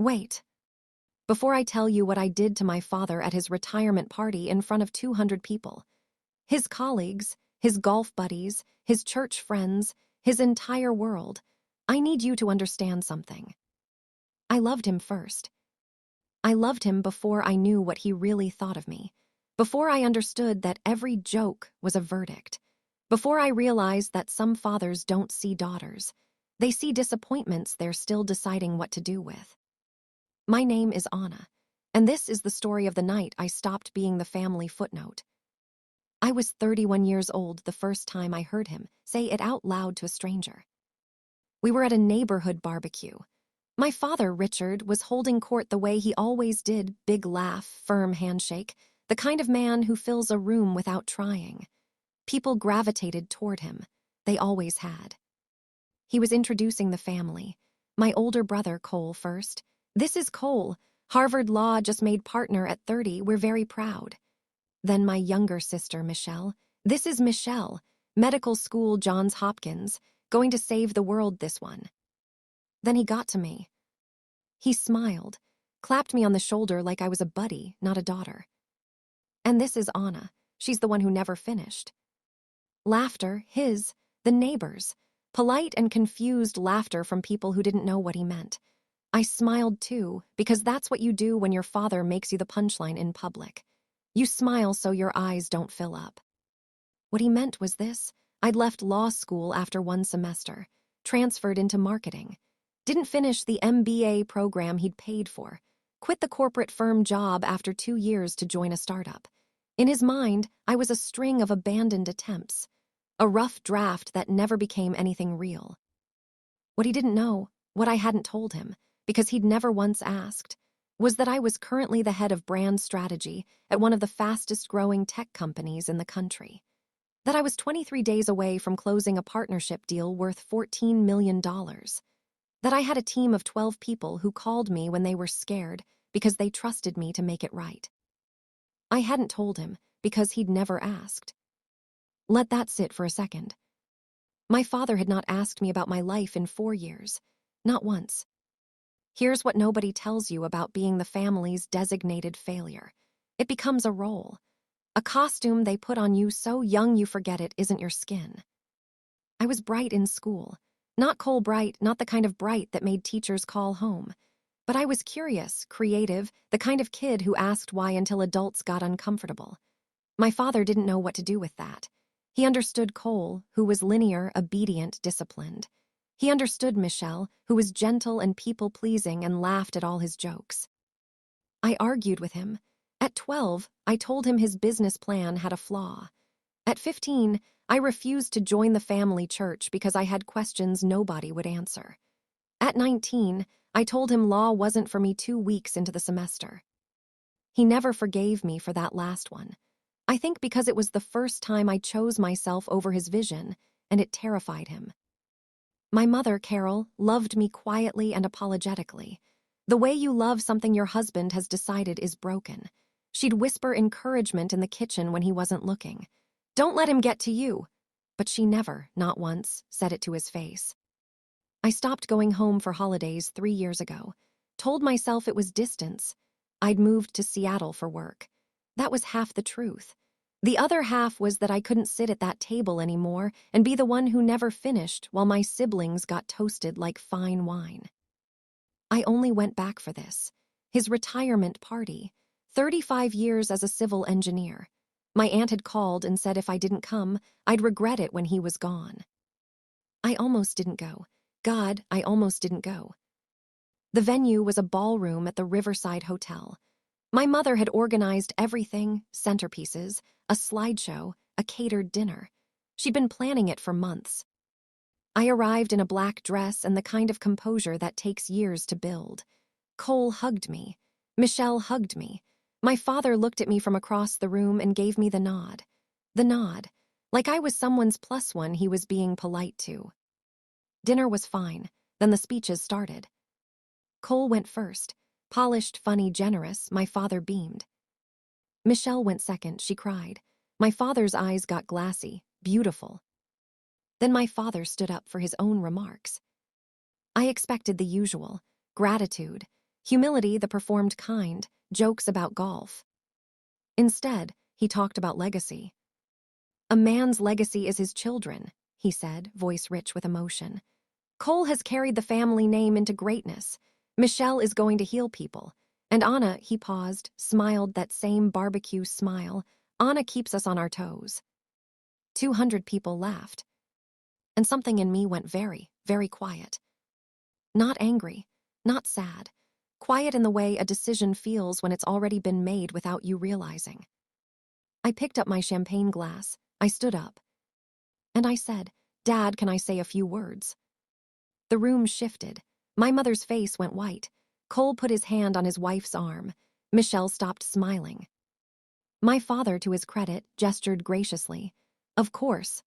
Wait. Before I tell you what I did to my father at his retirement party in front of 200 people, his colleagues, his golf buddies, his church friends, his entire world, I need you to understand something. I loved him first. I loved him before I knew what he really thought of me, before I understood that every joke was a verdict, before I realized that some fathers don't see daughters. They see disappointments they're still deciding what to do with. My name is Anna, and this is the story of the night I stopped being the family footnote. I was 31 years old the first time I heard him say it out loud to a stranger. We were at a neighborhood barbecue. My father, Richard, was holding court the way he always did, big laugh, firm handshake, the kind of man who fills a room without trying. People gravitated toward him. They always had. He was introducing the family. My older brother, Cole, first. This is Cole. Harvard Law, just made partner at 30. We're very proud. Then my younger sister, Michelle. This is Michelle. Medical school, Johns Hopkins. Going to save the world, this one. Then he got to me. He smiled, clapped me on the shoulder like I was a buddy, not a daughter. And this is Anna. She's the one who never finished. Laughter, the neighbors. Polite and confused laughter from people who didn't know what he meant. I smiled too, because that's what you do when your father makes you the punchline in public. You smile so your eyes don't fill up. What he meant was this: I'd left law school after one semester, transferred into marketing, didn't finish the MBA program he'd paid for, quit the corporate firm job after 2 years to join a startup. In his mind, I was a string of abandoned attempts, a rough draft that never became anything real. What he didn't know, what I hadn't told him, because he'd never once asked, was that I was currently the head of brand strategy at one of the fastest-growing tech companies in the country. That I was 23 days away from closing a partnership deal worth $14 million. That I had a team of 12 people who called me when they were scared because they trusted me to make it right. I hadn't told him because he'd never asked. Let that sit for a second. My father had not asked me about my life in 4 years, not once. Here's what nobody tells you about being the family's designated failure. It becomes a role. A costume they put on you so young you forget it isn't your skin. I was bright in school. Not Cole bright, not the kind of bright that made teachers call home. But I was curious, creative, the kind of kid who asked why until adults got uncomfortable. My father didn't know what to do with that. He understood Cole, who was linear, obedient, disciplined. He understood Michelle, who was gentle and people-pleasing and laughed at all his jokes. I argued with him. At 12, I told him his business plan had a flaw. At 15, I refused to join the family church because I had questions nobody would answer. At 19, I told him law wasn't for me 2 weeks into the semester. He never forgave me for that last one. I think because it was the first time I chose myself over his vision, and it terrified him. My mother, Carol, loved me quietly and apologetically. The way you love something your husband has decided is broken. She'd whisper encouragement in the kitchen when he wasn't looking. Don't let him get to you. But she never, not once, said it to his face. I stopped going home for holidays 3 years ago. Told myself it was distance. I'd moved to Seattle for work. That was half the truth. The other half was that I couldn't sit at that table anymore and be the one who never finished while my siblings got toasted like fine wine. I only went back for this. His retirement party. 35 years as a civil engineer. My aunt had called and said if I didn't come, I'd regret it when he was gone. I almost didn't go. God, I almost didn't go. The venue was a ballroom at the Riverside Hotel. My mother had organized everything, centerpieces, a slideshow, a catered dinner. She'd been planning it for months. I arrived in a black dress and the kind of composure that takes years to build. Cole hugged me. Michelle hugged me. My father looked at me from across the room and gave me the nod. The nod. Like I was someone's plus one he was being polite to. Dinner was fine. Then the speeches started. Cole went first. Polished, funny, generous, my father beamed. Michelle went second, she cried. My father's eyes got glassy, beautiful. Then my father stood up for his own remarks. I expected the usual, gratitude. Humility, the performed kind, jokes about golf. Instead, he talked about legacy. A man's legacy is his children, he said, voice rich with emotion. Cole has carried the family name into greatness. Michelle is going to heal people. And Anna, he paused, smiled that same barbecue smile. Anna keeps us on our toes. 200 people laughed. And something in me went very, very quiet. Not angry, not sad. Quiet in the way a decision feels when it's already been made without you realizing. I picked up my champagne glass. I stood up. And I said, Dad, can I say a few words? The room shifted. My mother's face went white. Cole put his hand on his wife's arm. Michelle stopped smiling. My father, to his credit, gestured graciously. Of course.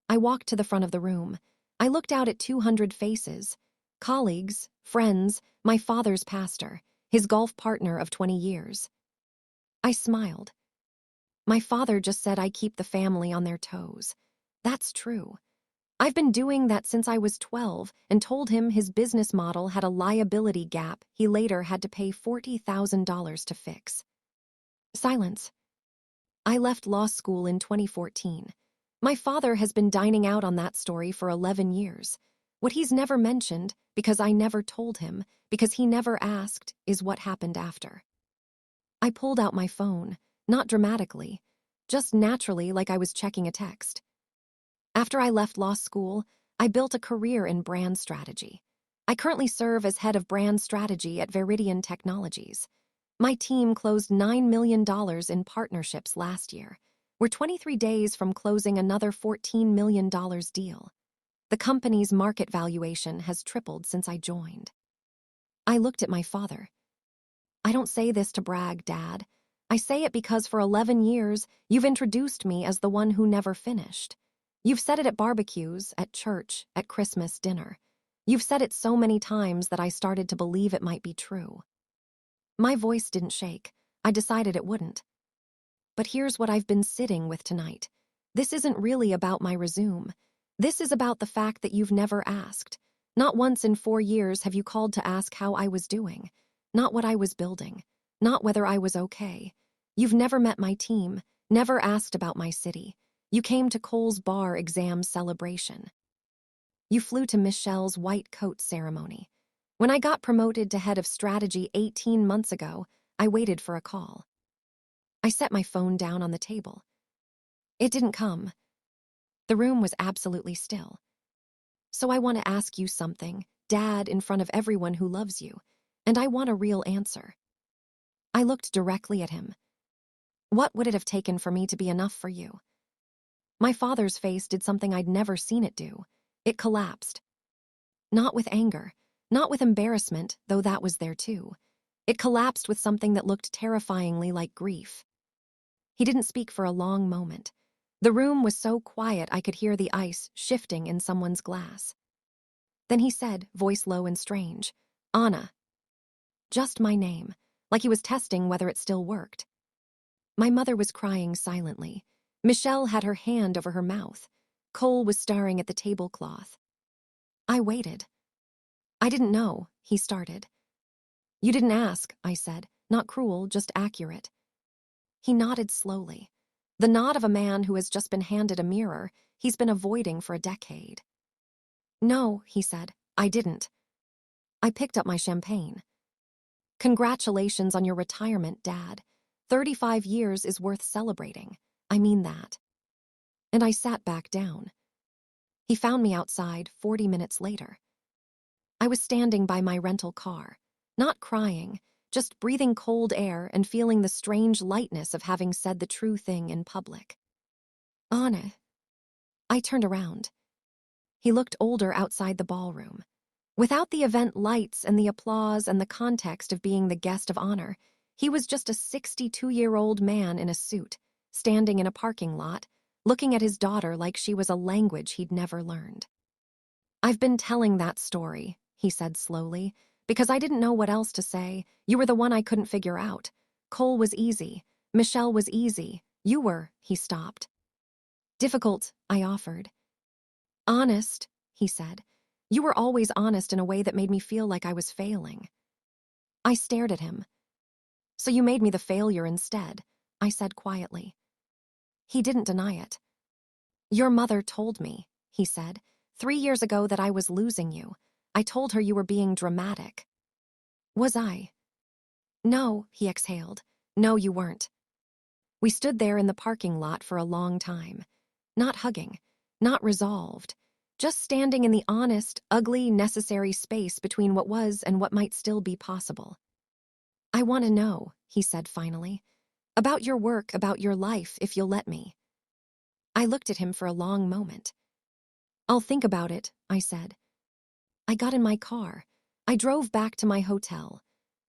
I walked to the front of the room. I looked out at 200 faces. Colleagues, friends, my father's pastor, his golf partner of 20 years. I smiled. My father just said I keep the family on their toes. That's true. I've been doing that since I was 12 and told him his business model had a liability gap he later had to pay $40,000 to fix. Silence. I left law school in 2014. My father has been dining out on that story for 11 years. What he's never mentioned, because I never told him, because he never asked, is what happened after. I pulled out my phone, not dramatically, just naturally like I was checking a text. After I left law school, I built a career in brand strategy. I currently serve as head of brand strategy at Veridian Technologies. My team closed $9 million in partnerships last year. We're 23 days from closing another $14 million deal. The company's market valuation has tripled since I joined. I looked at my father. I don't say this to brag, Dad. I say it because for 11 years, you've introduced me as the one who never finished. You've said it at barbecues, at church, at Christmas dinner. You've said it so many times that I started to believe it might be true. My voice didn't shake. I decided it wouldn't. But here's what I've been sitting with tonight. This isn't really about my resume. This is about the fact that you've never asked. Not once in 4 years have you called to ask how I was doing. Not what I was building. Not whether I was okay. You've never met my team. Never asked about my city. You came to Cole's bar exam celebration. You flew to Michelle's white coat ceremony. When I got promoted to head of strategy 18 months ago, I waited for a call. I set my phone down on the table. It didn't come. The room was absolutely still. So I want to ask you something, Dad, in front of everyone who loves you, and I want a real answer. I looked directly at him. What would it have taken for me to be enough for you? My father's face did something I'd never seen it do. It collapsed. Not with anger, not with embarrassment, though that was there too. It collapsed with something that looked terrifyingly like grief. He didn't speak for a long moment. The room was so quiet I could hear the ice shifting in someone's glass. Then he said, voice low and strange, Anna. Just my name, like he was testing whether it still worked. My mother was crying silently. Michelle had her hand over her mouth. Cole was staring at the tablecloth. I waited. I didn't know, he started. You didn't ask, I said, not cruel, just accurate. He nodded slowly. The nod of a man who has just been handed a mirror he's been avoiding for a decade. No, he said, I didn't. I picked up my champagne. Congratulations on your retirement, Dad. 35 years is worth celebrating. I mean that. And I sat back down. He found me outside 40 minutes later. I was standing by my rental car, not crying, just breathing cold air and feeling the strange lightness of having said the true thing in public. Anna. I turned around. He looked older outside the ballroom. Without the event lights and the applause and the context of being the guest of honor, he was just a 62-year-old man in a suit, standing in a parking lot, looking at his daughter like she was a language he'd never learned. I've been telling that story, he said slowly, because I didn't know what else to say. You were the one I couldn't figure out. Cole was easy. Michelle was easy. You were, he stopped. Difficult, I offered. Honest, he said. You were always honest in a way that made me feel like I was failing. I stared at him. "So you made me the failure instead," I said quietly. He didn't deny it. "Your mother told me," he said, "3 years ago that I was losing you. I told her you were being dramatic." Was I? "No," he exhaled. "No, you weren't." We stood there in the parking lot for a long time. Not hugging, not resolved, just standing in the honest, ugly, necessary space between what was and what might still be possible. "I want to know," he said finally, "about your work, about your life, if you'll let me." I looked at him for a long moment. "I'll think about it," I said. I got in my car. I drove back to my hotel.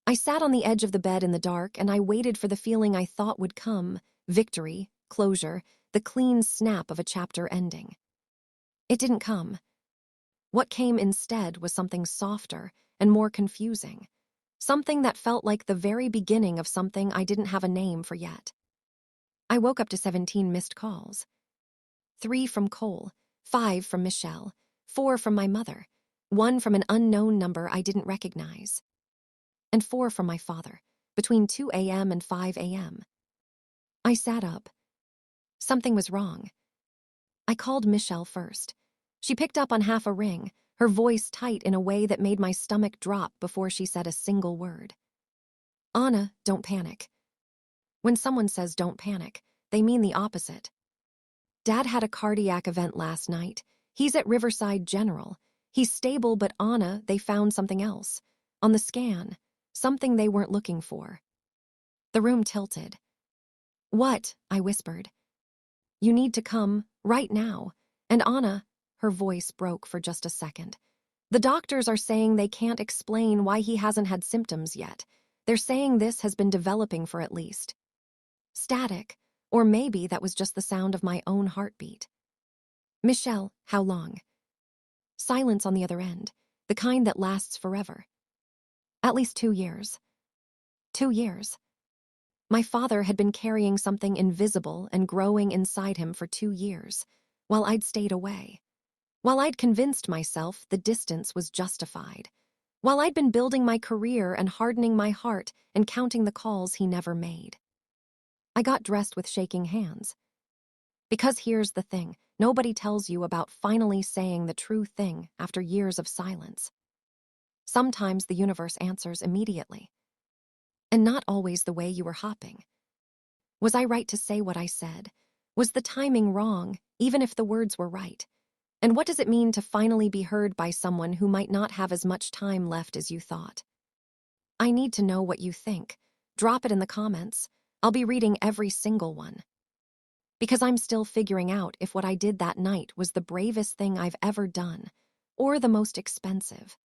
I sat on the edge of the bed in the dark and I waited for the feeling I thought would come: victory, closure, the clean snap of a chapter ending. It didn't come. What came instead was something softer and more confusing. Something that felt like the very beginning of something I didn't have a name for yet. I woke up to 17 missed calls. 3 from Cole, 5 from Michelle, 4 from my mother, 1 from an unknown number I didn't recognize, and 4 from my father, between 2 a.m. and 5 a.m. I sat up. Something was wrong. I called Michelle first. She picked up on half a ring, her voice tight in a way that made my stomach drop before she said a single word. "Anna, don't panic." When someone says don't panic, they mean the opposite. Dad had a cardiac event last night. He's at Riverside General. He's stable, but Anna, they found something else. On the scan, something they weren't looking for. The room tilted. "What?" I whispered. "You need to come, right now. And Anna," her voice broke for just a second. "The doctors are saying they can't explain why he hasn't had symptoms yet. They're saying this has been developing for at least." Static, or maybe that was just the sound of my own heartbeat. "Michelle, how long?" Silence on the other end, the kind that lasts forever. "At least 2 years." 2 years. My father had been carrying something invisible and growing inside him for 2 years, while I'd stayed away. While I'd convinced myself the distance was justified. While I'd been building my career and hardening my heart and counting the calls he never made. I got dressed with shaking hands. Because here's the thing, nobody tells you about finally saying the true thing after years of silence. Sometimes the universe answers immediately. And not always the way you were hoping. Was I right to say what I said? Was the timing wrong, even if the words were right? And what does it mean to finally be heard by someone who might not have as much time left as you thought? I need to know what you think. Drop it in the comments. I'll be reading every single one. Because I'm still figuring out if what I did that night was the bravest thing I've ever done, or the most expensive.